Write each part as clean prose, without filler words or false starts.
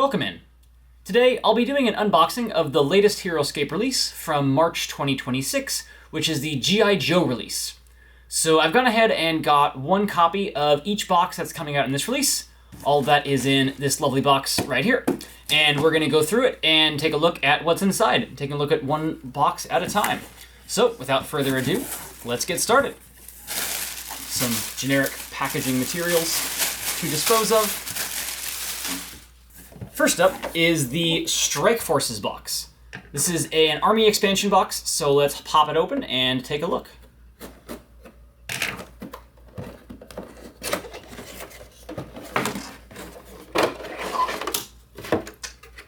welcome in. Today I'll be doing an unboxing of the latest Heroscape release from March 2026, which is the G.I. Joe release. So I've gone ahead and got one copy of each box that's coming out in this release. All of that is in this lovely box right here. And we're going to go through it and take a look at what's inside, taking a look at one box at a time. So without further ado, let's get started. Some generic packaging materials to dispose of. First up is the Strike Forces box. This is an army expansion box, so let's pop it open and take a look.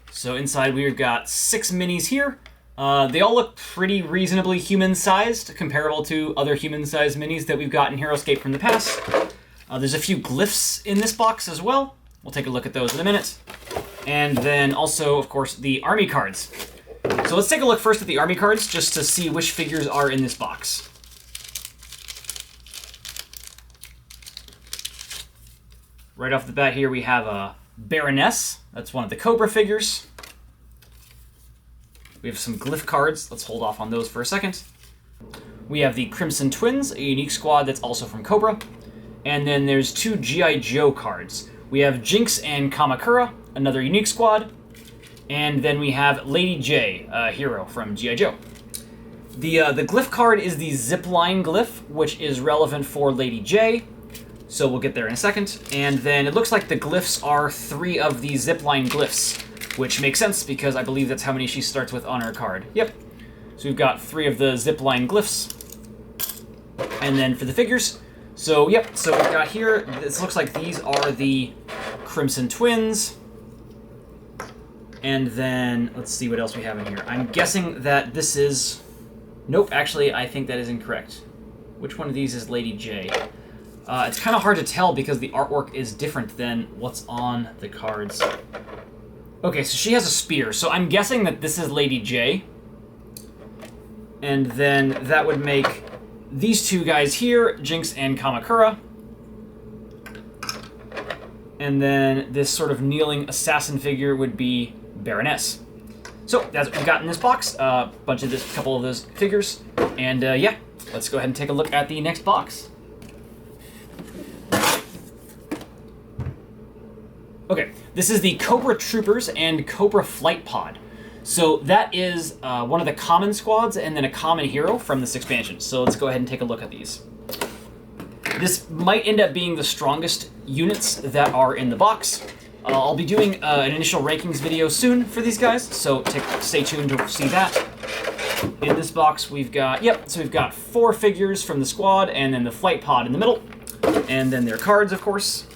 So inside we've got 6 minis here. They all look pretty reasonably human-sized, comparable to other human-sized minis that we've got in Heroscape from the past. There's a few glyphs in this box as well. We'll take a look at those in a minute. And then also, of course, the army cards. So let's take a look first at the army cards, just to see which figures are in this box. Right off the bat here, we have a Baroness. That's one of the Cobra figures. We have some glyph cards. Let's hold off on those for a second. We have the Crimson Twins, a unique squad that's also from Cobra. And then there's 2 G.I. Joe cards. We have Jinx and Kamakura, another unique squad. And then we have Lady J, a hero from G.I. Joe. The glyph card is the Zipline glyph, which is relevant for Lady J. So we'll get there in a second. And then it looks like the glyphs are 3 of the Zipline glyphs, which makes sense because I believe that's how many she starts with on her card. Yep. So we've got 3 of the Zipline glyphs. And then for the figures, so yep, so we've got here, this looks like these are the Crimson Twins. And then, let's see what else we have in here. I'm guessing that this is, nope, actually I think that is incorrect. Which one of these is Lady J? It's kind of hard to tell because the artwork is different than what's on the cards. Okay, so she has a spear, so I'm guessing that this is Lady J. And then that would make these 2 guys here, Jinx and Kamakura. And then this sort of kneeling assassin figure would be Baroness. So that's what we've got in this box, a couple of those figures. And yeah, let's go ahead and take a look at the next box. Okay, this is the Cobra Troopers and Cobra Flight Pod. So that is one of the common squads and then a common hero from this expansion. So let's go ahead and take a look at these. This might end up being the strongest units that are in the box. I'll be doing an initial rankings video soon for these guys, so stay tuned to see that. In this box we've got, so we've got 4 figures from the squad and then the flight pod in the middle. And then their cards, of course.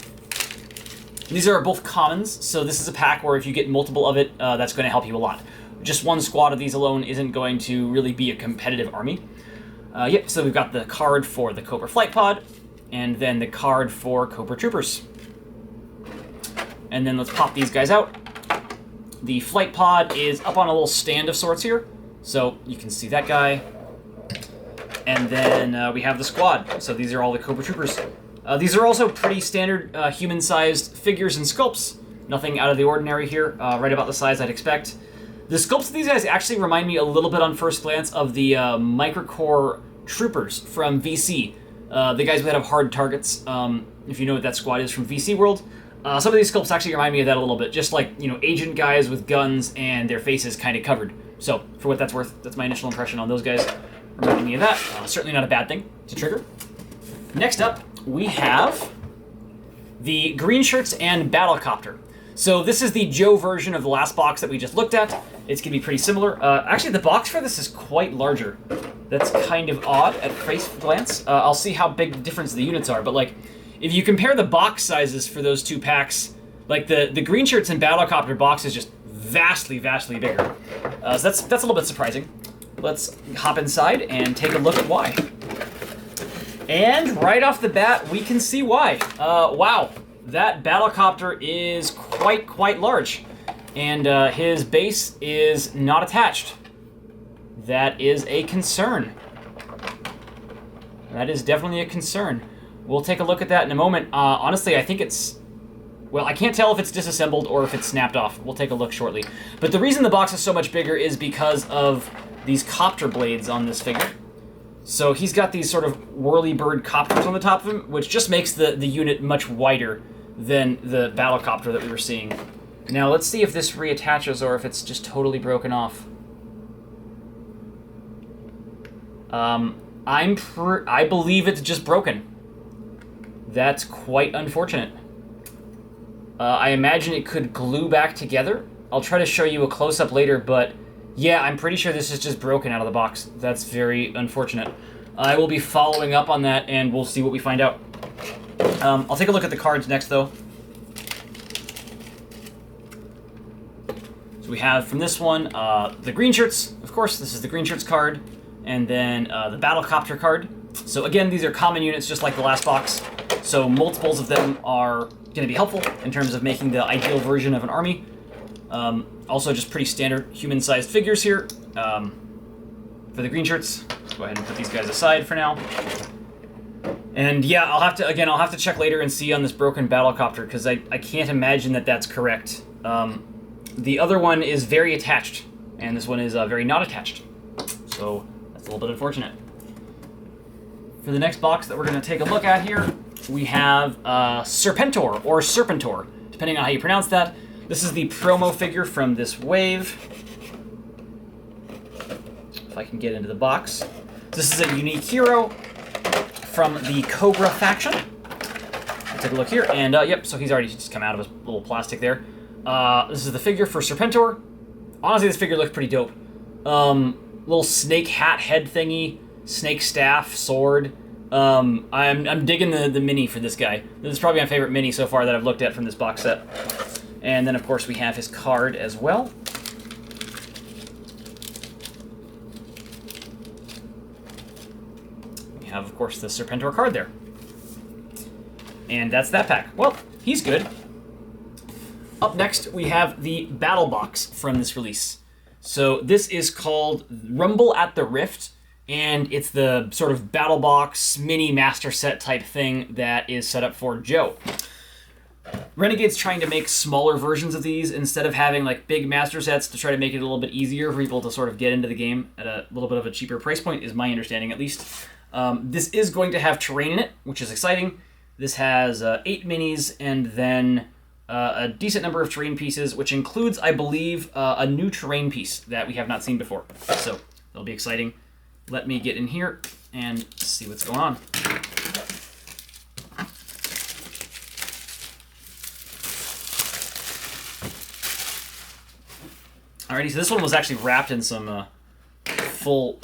These are both commons, so this is a pack where if you get multiple of it, that's going to help you a lot. Just one squad of these alone isn't going to really be a competitive army. So we've got the card for the Cobra Flight Pod, and then the card for Cobra Troopers. And then let's pop these guys out. The Flight Pod is up on a little stand of sorts here, so you can see that guy. And then we have the squad, so these are all the Cobra Troopers. These are also pretty standard human-sized figures and sculpts. Nothing out of the ordinary here, right about the size I'd expect. The sculpts of these guys actually remind me a little bit on first glance of the Microcore Troopers from VC. The guys that have hard targets, if you know what that squad is from VC World. Some of these sculpts actually remind me of that a little bit, just like, you know, agent guys with guns and their faces kind of covered. So, for what that's worth, that's my initial impression on those guys. Reminding me of that. Certainly not a bad thing to trigger. Next up, we have the Greenshirts and Copter. So this is the Joe version of the last box that we just looked at. It's going to be pretty similar. Actually, the box for this is quite larger. That's kind of odd at first glance. I'll see how big the difference the units are, but like, if you compare the box sizes for those 2 packs, like the Greenshirts and Copter box is just vastly, vastly bigger. So that's a little bit surprising. Let's hop inside and take a look at why. And right off the bat, we can see why. Wow, that Battlecopter is quite large. And his base is not attached. That is a concern. That is definitely a concern. We'll take a look at that in a moment. Honestly, I think it's Well, I can't tell if it's disassembled or if it's snapped off. We'll take a look shortly. But the reason the box is so much bigger is because of these copter blades on this figure. So he's got these sort of whirly bird copters on the top of him, which just makes the unit much wider than the battle copter that we were seeing. Now let's see if this reattaches or if it's just totally broken off. I believe it's just broken. That's quite unfortunate. I imagine it could glue back together. I'll try to show you a close-up later, but yeah, I'm pretty sure this is just broken out of the box. That's very unfortunate. I will be following up on that, and we'll see what we find out. I'll take a look at the cards next, though. So we have from this one, the Greenshirts. Of course, this is the Greenshirts card. And then the Battlecopter card. So again, these are common units just like the last box. So multiples of them are going to be helpful in terms of making the ideal version of an army. Also just pretty standard human-sized figures here for the Greenshirts. Let's go ahead and put these guys aside for now. And yeah, I'll have to check later and see on this broken Battlecopter because I can't imagine that that's correct. The other one is very attached, and this one is very not attached. So that's a little bit unfortunate. For the next box that we're going to take a look at here, we have Serpentor, or Serpentor, depending on how you pronounce that. This is the promo figure from this wave. If I can get into the box. This is a unique hero from the Cobra faction. Let's take a look here, and yep, so he's already just come out of his little plastic there. This is the figure for Serpentor. Honestly, this figure looks pretty dope. Little snake hat head thingy, snake staff, sword. I'm digging the mini for this guy. This is probably my favorite mini so far that I've looked at from this box set. And then, of course, we have his card as well. We have, of course, the Serpentor card there. And that's that pack. Well, he's good. Up next, we have the Battle Box from this release. So this is called Rumble at the Rift, and it's the sort of Battle Box mini master set type thing that is set up for Joe. Renegade's trying to make smaller versions of these instead of having like big master sets to try to make it a little bit easier for people to sort of get into the game at a little bit of a cheaper price point, is my understanding at least. This is going to have terrain in it, which is exciting. This has 8 minis and then a decent number of terrain pieces, which includes, I believe, a new terrain piece that we have not seen before. So that'll be exciting. Let me get in here and see what's going on. Alrighty, so this one was actually wrapped in some full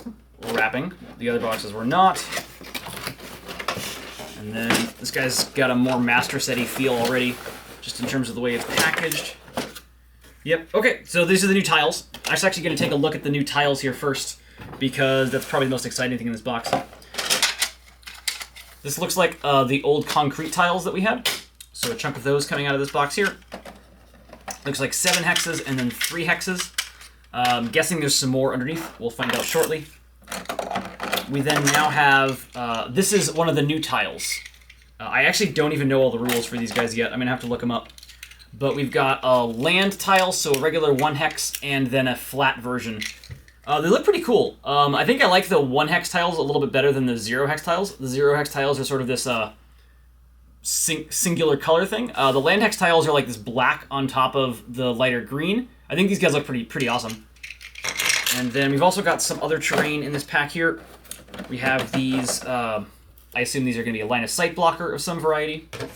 wrapping. The other boxes were not. And then this guy's got a more master set-y feel already, just in terms of the way it's packaged. Yep, okay, so these are the new tiles. I'm actually going to take a look at the new tiles here first, because that's probably the most exciting thing in this box. This looks like the old concrete tiles that we had. So a chunk of those coming out of this box here. Looks like 7 hexes and then 3 hexes. I'm guessing there's some more underneath. We'll find out shortly. We then now have, this is one of the new tiles. I actually don't even know all the rules for these guys yet. I'm going to have to look them up. But we've got a land tile, so a regular 1 hex, and then a flat version. They look pretty cool. I think I like the 1 hex tiles a little bit better than the 0 hex tiles. The 0 hex tiles are sort of this singular color thing. The land hex tiles are like this black on top of the lighter green. I think these guys look pretty awesome. And then we've also got some other terrain in this pack here. We have these, I assume these are going to be a line of sight blocker of some variety. Bring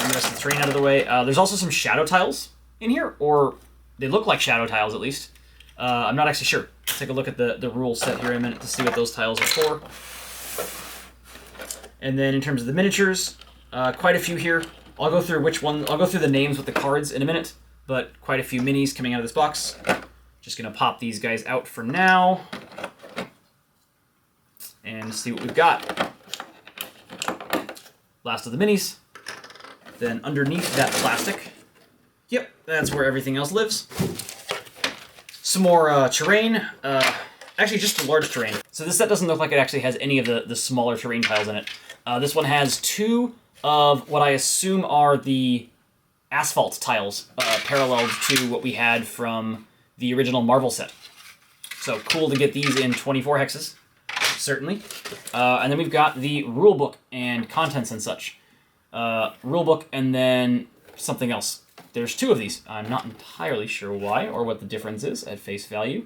the rest of the terrain out of the way. There's also some shadow tiles in here, or they look like shadow tiles at least. I'm not actually sure. Let's take a look at the rule set here in a minute to see what those tiles are for. And then in terms of the miniatures, quite a few here. I'll go through the names with the cards in a minute, but quite a few minis coming out of this box. Just gonna pop these guys out for now and see what we've got. Last of the minis. Then underneath that plastic, yep, that's where everything else lives. Some more terrain. Actually, just the large terrain. So this set doesn't look like it actually has any of the smaller terrain tiles in it. This one has 2 of what I assume are the asphalt tiles, paralleled to what we had from the original Marvel set. So cool to get these in 24 hexes, certainly. And then we've got the rulebook and contents and such. Rulebook and then something else. There's 2 of these. I'm not entirely sure why or what the difference is at face value.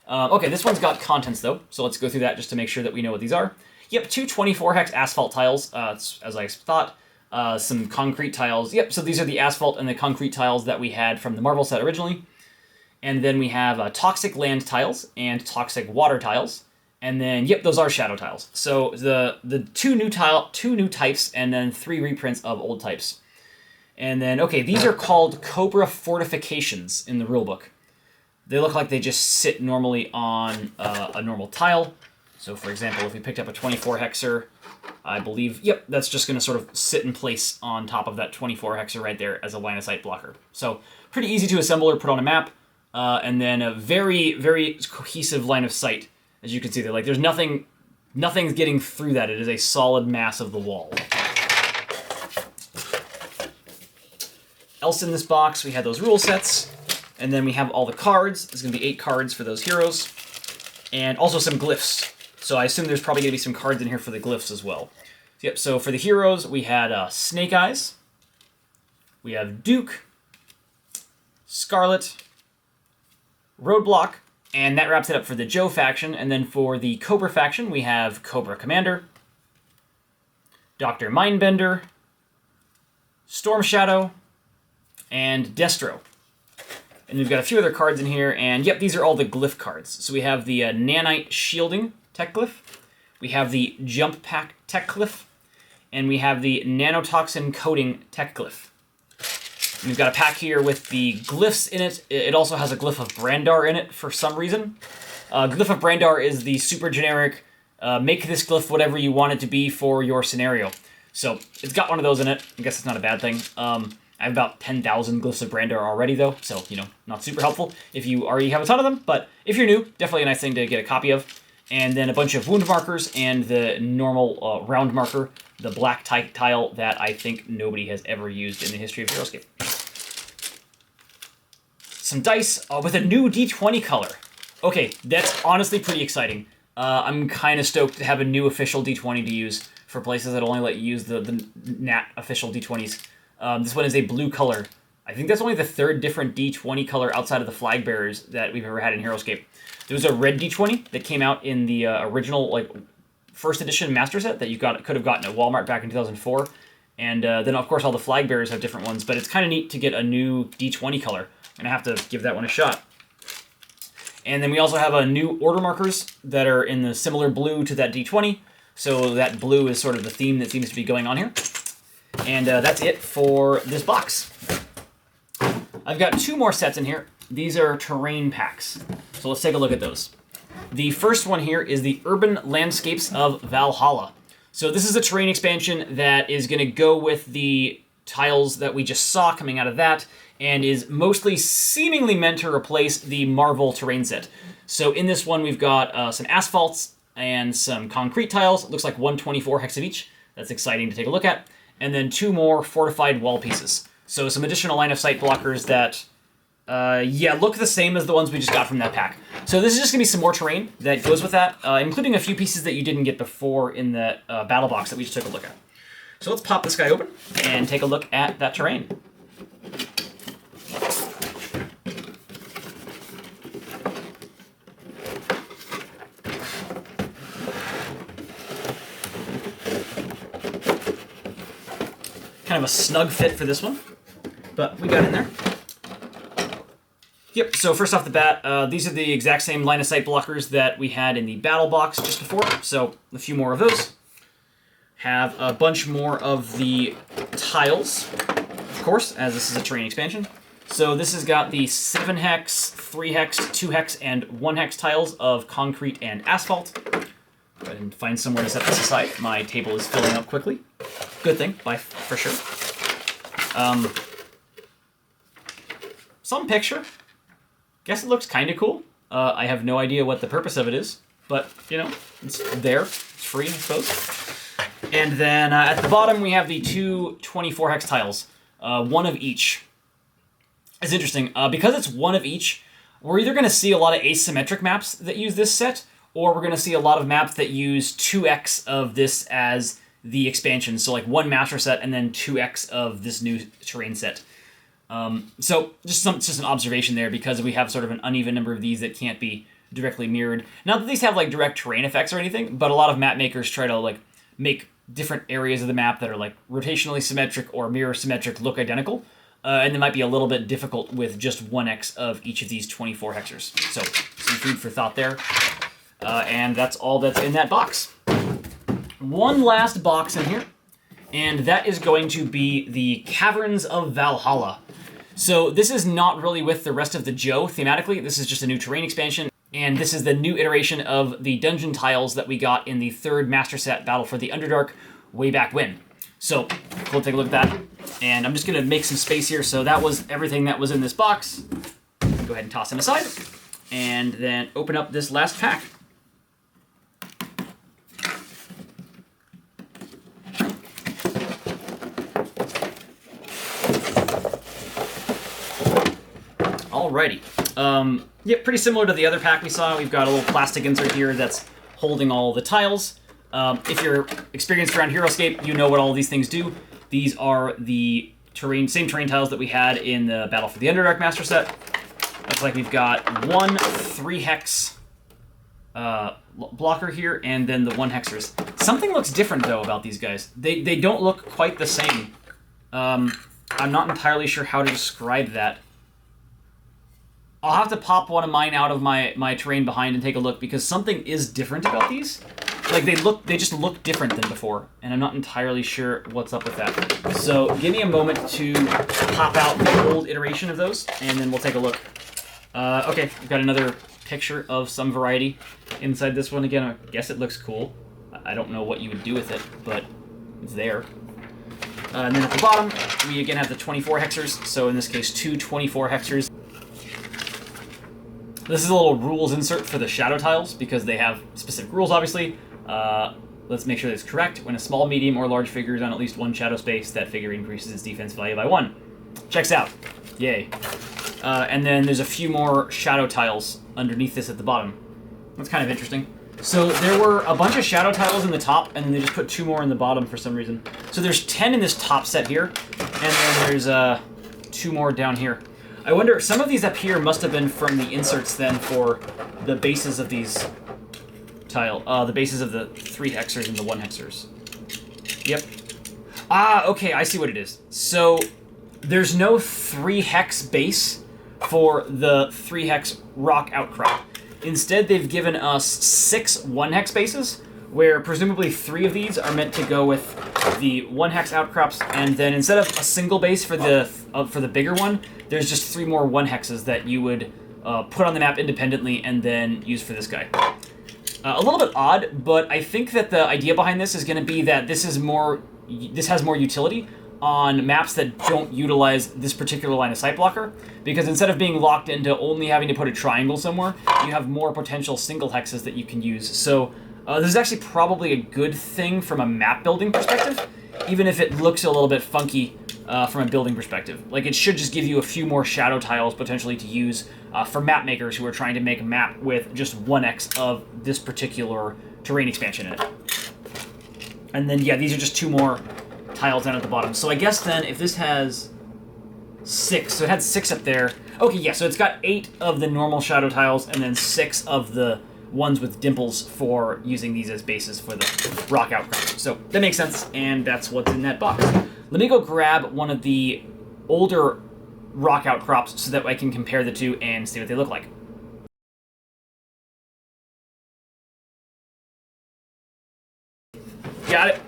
Okay, this one's got contents though, so let's go through that just to make sure that we know what these are. Yep, 2 24-hex asphalt tiles, as I thought. Some concrete tiles. Yep, so these are the asphalt and the concrete tiles that we had from the Marvel set originally. And then we have toxic land tiles and toxic water tiles. And then, yep, those are shadow tiles. So the two new types, and then 3 reprints of old types. And then, okay, these are called Cobra fortifications in the rulebook. They look like they just sit normally on a normal tile. So, for example, if we picked up a 24-hexer, I believe, yep, that's just going to sort of sit in place on top of that 24-hexer right there as a line-of-sight blocker. So, pretty easy to assemble or put on a map. And then a very, very cohesive line of sight. As you can see there, like there's nothing's getting through that. It is a solid mass of the wall. Else in this box, we had those rule sets, and then we have all the cards. There's going to be 8 cards for those heroes, and also some glyphs. So I assume there's probably going to be some cards in here for the glyphs as well. Yep. So for the heroes, we had Snake Eyes, we have Duke, Scarlet, Roadblock. And that wraps it up for the Joe faction. And then for the Cobra faction, we have Cobra Commander, Dr. Mindbender, Storm Shadow, and Destro. And we've got a few other cards in here. And yep, these are all the glyph cards. So we have the Nanite Shielding Tech Glyph. We have the Jump Pack Tech Glyph. And we have the Nanotoxin Coating Tech Glyph. We've got a pack here with the glyphs in it. It also has a glyph of Brandar in it for some reason. Glyph of Brandar is the super generic, make this glyph whatever you want it to be for your scenario. So it's got one of those in it. I guess it's not a bad thing. I have about 10,000 glyphs of Brandar already though, so, you know, not super helpful if you already have a ton of them. But if you're new, definitely a nice thing to get a copy of. And then a bunch of wound markers and the normal round marker, the black tile that I think nobody has ever used in the history of Heroscape. Some dice with a new D20 color. Okay, that's honestly pretty exciting. I'm kind of stoked to have a new official D20 to use for places that only let you use the Nat official D20s. This one is a blue color. I think that's only the 3rd different D20 color outside of the flag bearers that we've ever had in Heroscape. There was a red D20 that came out in the original, like, 1st edition master set that you could have gotten at Walmart back in 2004. And then, of course, all the flag bearers have different ones. But it's kind of neat to get a new D20 color. I'm going to have to give that one a shot. And then we also have new order markers that are in the similar blue to that D20. So that blue is sort of the theme that seems to be going on here. And that's it for this box. I've got 2 more sets in here. These are terrain packs. So let's take a look at those. The first one here is the Urban Landscapes of Valhalla. So this is a terrain expansion that is going to go with the tiles that we just saw coming out of that, and is mostly seemingly meant to replace the Marvel terrain set. So in this one, we've got some asphalts and some concrete tiles. It looks like 124 hex of each. That's exciting to take a look at. And then 2 more fortified wall pieces. So some additional line of sight blockers that, look the same as the ones we just got from that pack. So this is just going to be some more terrain that goes with that, including a few pieces that you didn't get before in the battle box that we just took a look at. So let's pop this guy open and take a look at that terrain. Kind of a snug fit for this one, but we got in there. Yep, so first off the bat, these are the exact same line of sight blockers that we had in the battle box just before, so a few more of those. Have a bunch more of the tiles, of course, as this is a terrain expansion. So this has got the 7 hex, 3 hex, 2 hex, and 1 hex tiles of concrete and asphalt. Go ahead and find somewhere to set this aside. My table is filling up quickly. Good thing, for sure. Some picture. Guess it looks kind of cool. I have no idea what the purpose of it is, but, you know, it's there. It's free, I suppose. And then at the bottom, we have the two 24 hex tiles, one of each. It's interesting. Because it's one of each, we're either going to see a lot of asymmetric maps that use this set, or we're going to see a lot of maps that use 2x of this as the expansion. So like one master set and then 2x of this new terrain set. So just an observation there, because we have sort of an uneven number of these that can't be directly mirrored. Not that these have like direct terrain effects or anything, but a lot of map makers try to like make different areas of the map that are like rotationally symmetric or mirror symmetric look identical. And they might be a little bit difficult with just 1x of each of these 24 hexers. So some food for thought there. And that's all that's in that box. One last box in here, and that is going to be the Caverns of Valhalla. So this is not really with the rest of the Joe thematically. This is just a new terrain expansion, and this is the new iteration of the dungeon tiles that we got in the third master set Battle for the Underdark way back when. So we'll take a look at that, and I'm just going to make some space here. So that was everything that was in this box. Go ahead and toss them aside, and then open up this last pack. Alrighty. Yeah, pretty similar to the other pack we saw. We've got a little plastic insert here that's holding all the tiles. If you're experienced around Heroscape, you know what all these things do. These are the same terrain tiles that we had in the Battle for the Underdark Master set. Looks like we've got one 3-hex blocker here, and then the 1-hexers. Something looks different, though, about these guys. They don't look quite the same. I'm not entirely sure how to describe that. I'll have to pop one of mine out of my terrain behind and take a look, because something is different about these. Like, they just look different than before, and I'm not entirely sure what's up with that. So give me a moment to pop out the old iteration of those, and then we'll take a look. Okay, we've got another picture of some variety inside this one. Again, I guess it looks cool. I don't know what you would do with it, but it's there. And then at the bottom, we again have the 24 hexers, so in this case, two 24 hexers. This is a little rules insert for the shadow tiles, because they have specific rules, obviously. Let's make sure that's correct. When a small, medium, or large figure is on at least one shadow space, that figure increases its defense value by 1. Checks out. Yay. And then there's a few more shadow tiles underneath this at the bottom. That's kind of interesting. So there were a bunch of shadow tiles in the top, and then they just put 2 more in the bottom for some reason. So there's 10 in this top set here, and then there's 2 more down here. I wonder, some of these up here must have been from the inserts then for the bases of these the bases of the 3 hexers and the 1 hexers. Yep. Ah, okay, I see what it is. So there's no 3-hex base for the 3-hex rock outcrop. Instead, they've given us 6 1-hex bases, where presumably 3 of these are meant to go with the 1-hex outcrops, and then instead of a single base for the bigger one, there's just 3 more 1-hexes that you would put on the map independently and then use for this guy. A little bit odd, but I think that the idea behind this is going to be that this has more utility on maps that don't utilize this particular line of sight blocker, because instead of being locked into only having to put a triangle somewhere, you have more potential single hexes that you can use. So this is actually probably a good thing from a map building perspective, even if it looks a little bit funky from a building perspective. Like, it should just give you a few more shadow tiles potentially to use for map makers who are trying to make a map with just 1x of this particular terrain expansion in it. And then, yeah, these are just 2 more tiles down at the bottom. So I guess then, if this has 6, so it had 6 up there. Okay, yeah, so it's got 8 of the normal shadow tiles, and then 6 of the ones with dimples for using these as bases for the rock outcrop. So that makes sense, and that's what's in that box. Let me go grab one of the older rock outcrops so that I can compare the two and see what they look like. Got it.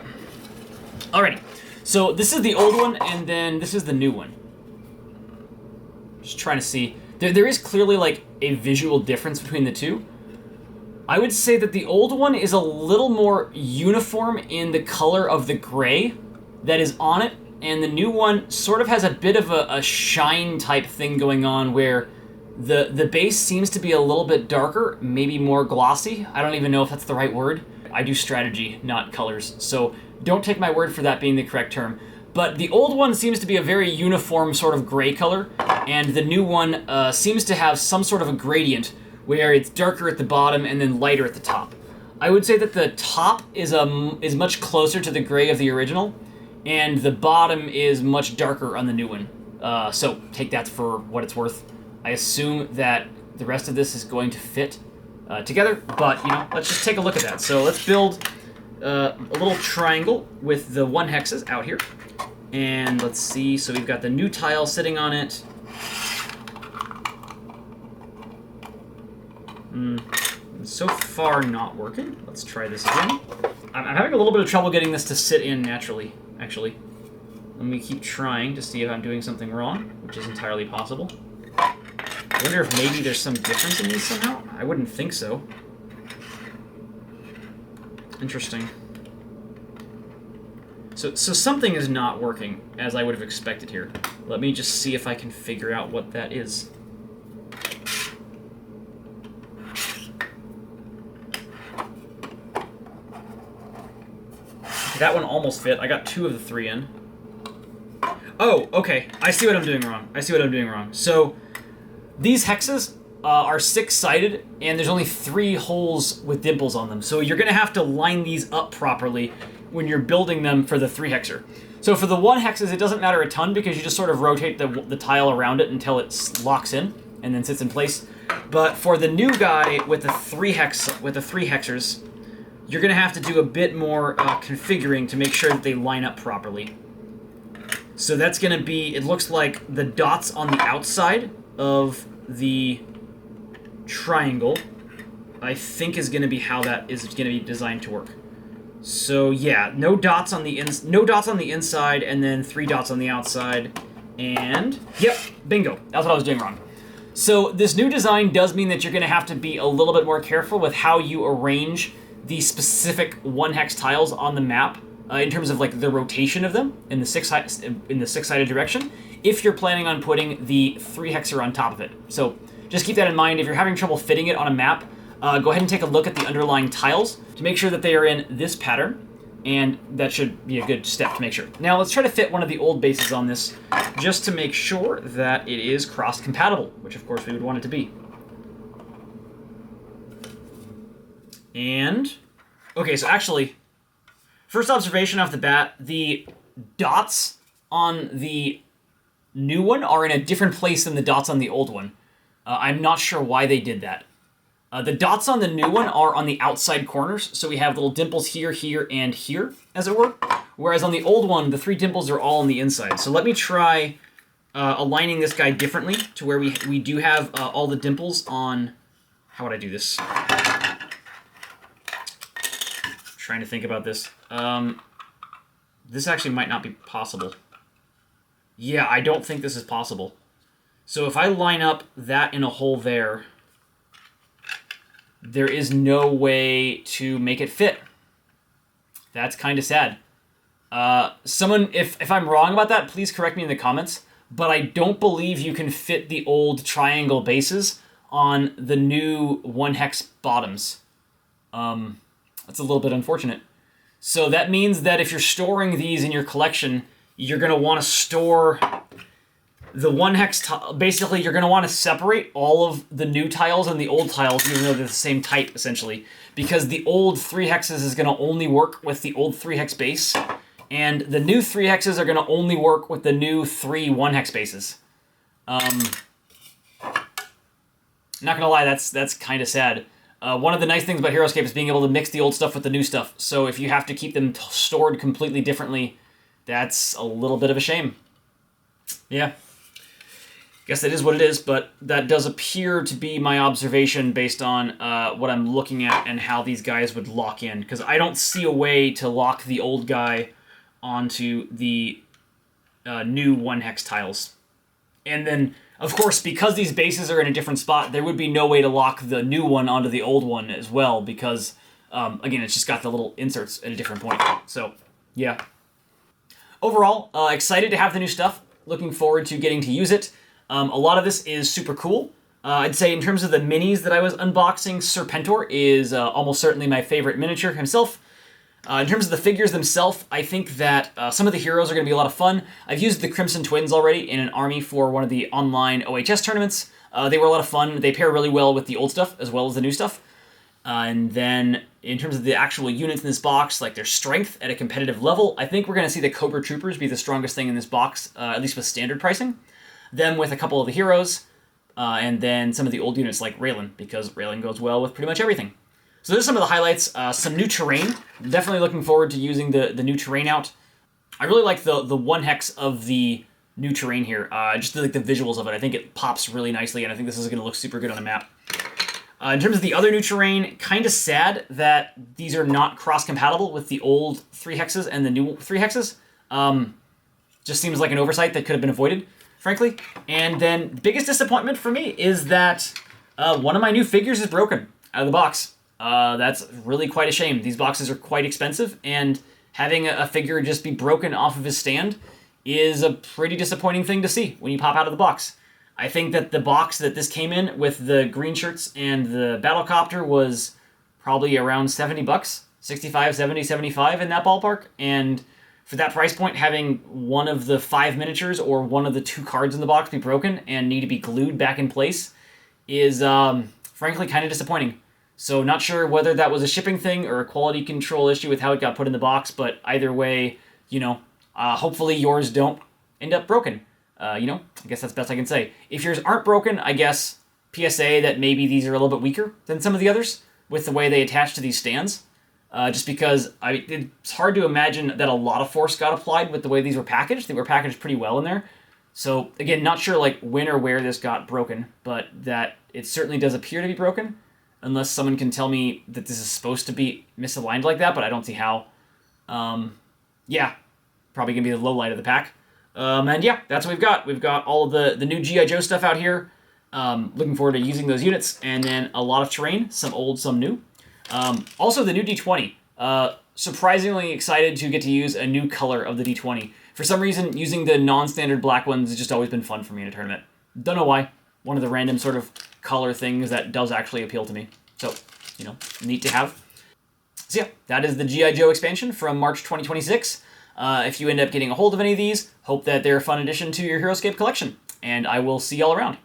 Alrighty. So this is the old one, and then this is the new one. Just trying to see. There is clearly like a visual difference between the two. I would say that the old one is a little more uniform in the color of the gray that is on it, and the new one sort of has a bit of a shine type thing going on where the base seems to be a little bit darker, maybe more glossy. I don't even know if that's the right word. I do strategy, not colors. So Don't take my word for that being the correct term. But the old one seems to be a very uniform sort of gray color, and the new one seems to have some sort of a gradient where it's darker at the bottom and then lighter at the top. I would say that the top is much closer to the gray of the original, and the bottom is much darker on the new one. So take that for what it's worth. I assume that the rest of this is going to fit together, but let's just take a look at that. So let's build a little triangle with the 1 hexes out here. And let's see, so we've got the new tile sitting on it. So far not working. Let's try this again. I'm having a little bit of trouble getting this to sit in naturally, actually. Let me keep trying to see if I'm doing something wrong, which is entirely possible. I wonder if maybe there's some difference in these somehow? I wouldn't think so. Interesting. So something is not working as I would have expected here. Let me just see if I can figure out what that is. That one almost fit. I got 2 of the 3 in. Oh, okay. I see what I'm doing wrong. So these hexes are 6-sided, and there's only 3 holes with dimples on them. So you're going to have to line these up properly when you're building them for the 3-hexer. So for the 1 hexes, it doesn't matter a ton because you just sort of rotate the tile around it until it locks in and then sits in place. But for the new guy with the 3 hexers, you're going to have to do a bit more configuring to make sure that they line up properly. So that's going to be, it looks like the dots on the outside of the triangle, I think is going to be how that is going to be designed to work. So yeah, no dots on the inside, and then 3 dots on the outside, and yep, bingo. That's what I was doing wrong. So this new design does mean that you're going to have to be a little bit more careful with how you arrange the specific 1-hex tiles on the map in terms of like the rotation of them in the 6-sided direction, if you're planning on putting the 3-hexer on top of it. So just keep that in mind. If you're having trouble fitting it on a map, go ahead and take a look at the underlying tiles to make sure that they are in this pattern, and that should be a good step to make sure. Now let's try to fit one of the old bases on this just to make sure that it is cross-compatible, which of course we would want it to be. And, okay, so actually, first observation off the bat, the dots on the new one are in a different place than the dots on the old one. I'm not sure why they did that. The dots on the new one are on the outside corners, so we have little dimples here, here, and here, as it were. Whereas on the old one, the 3 dimples are all on the inside. So let me try aligning this guy differently to where we do have all the dimples on... How would I do this? Trying to think about this. This actually might not be possible. Yeah, I don't think this is possible. So if I line up that in a hole there, there is no way to make it fit. That's kind of sad. Someone, if I'm wrong about that, please correct me in the comments, but I don't believe you can fit the old triangle bases on the new 1-hex bottoms. That's a little bit unfortunate. So that means that if you're storing these in your collection, you're going to want to store the 1-hex tile. Basically, you're going to want to separate all of the new tiles and the old tiles, even though they're the same type, essentially. Because the old 3 hexes is going to only work with the old 3-hex base, and the new 3 hexes are going to only work with the new 3 1-hex bases. Not going to lie, that's kind of sad. One of the nice things about Heroscape is being able to mix the old stuff with the new stuff. So if you have to keep them stored completely differently, that's a little bit of a shame. Yeah. Guess that is what it is, but that does appear to be my observation based on what I'm looking at and how these guys would lock in. Because I don't see a way to lock the old guy onto the new 1-hex tiles. And then, of course, because these bases are in a different spot, there would be no way to lock the new one onto the old one as well, because, again, it's just got the little inserts at a different point. So, yeah. Overall, excited to have the new stuff. Looking forward to getting to use it. A lot of this is super cool. I'd say in terms of the minis that I was unboxing, Serpentor is almost certainly my favorite miniature himself. In terms of the figures themselves, I think that some of the heroes are going to be a lot of fun. I've used the Crimson Twins already in an army for one of the online OHS tournaments. They were a lot of fun. They pair really well with the old stuff as well as the new stuff. And then in terms of the actual units in this box, like their strength at a competitive level, I think we're going to see the Cobra Troopers be the strongest thing in this box, at least with standard pricing. Them with a couple of the heroes, and then some of the old units like Raylan, because Raylan goes well with pretty much everything. So there's some of the highlights. Some new terrain. Definitely looking forward to using the new terrain out. I really like the 1 hex of the new terrain here. Just like the visuals of it. I think it pops really nicely, and I think this is going to look super good on the map. In terms of the other new terrain, kind of sad that these are not cross-compatible with the old 3 hexes and the new 3 hexes. Just seems like an oversight that could have been avoided, frankly. And then biggest disappointment for me is that one of my new figures is broken out of the box. That's really quite a shame. These boxes are quite expensive, and having a figure just be broken off of his stand is a pretty disappointing thing to see when you pop out of the box. I think that the box that this came in with the Greenshirts and the Battle Copter was probably around 70 bucks, 65, 70, 75 in that ballpark, and for that price point, having one of the 5 miniatures or one of the 2 cards in the box be broken and need to be glued back in place is frankly kind of disappointing. So not sure whether that was a shipping thing or a quality control issue with how it got put in the box, but either way, hopefully yours don't end up broken. I guess that's best I can say. If yours aren't broken, I guess PSA that maybe these are a little bit weaker than some of the others with the way they attach to these stands. Just because it's hard to imagine that a lot of force got applied with the way these were packaged. They were packaged pretty well in there. So again, not sure like when or where this got broken, but that it certainly does appear to be broken. Unless someone can tell me that this is supposed to be misaligned like that, but I don't see how. Yeah, probably going to be the low light of the pack. And yeah, that's what we've got. We've got all of the new G.I. Joe stuff out here. Looking forward to using those units. And then a lot of terrain, some old, some new. Also, the new D20. Surprisingly excited to get to use a new color of the D20. For some reason, using the non-standard black ones has just always been fun for me in a tournament. Don't know why. One of the random sort of color things that does actually appeal to me. So, neat to have. So yeah, that is the G.I. Joe expansion from March 2026. If you end up getting a hold of any of these, hope that they're a fun addition to your Heroscape collection. And I will see y'all around.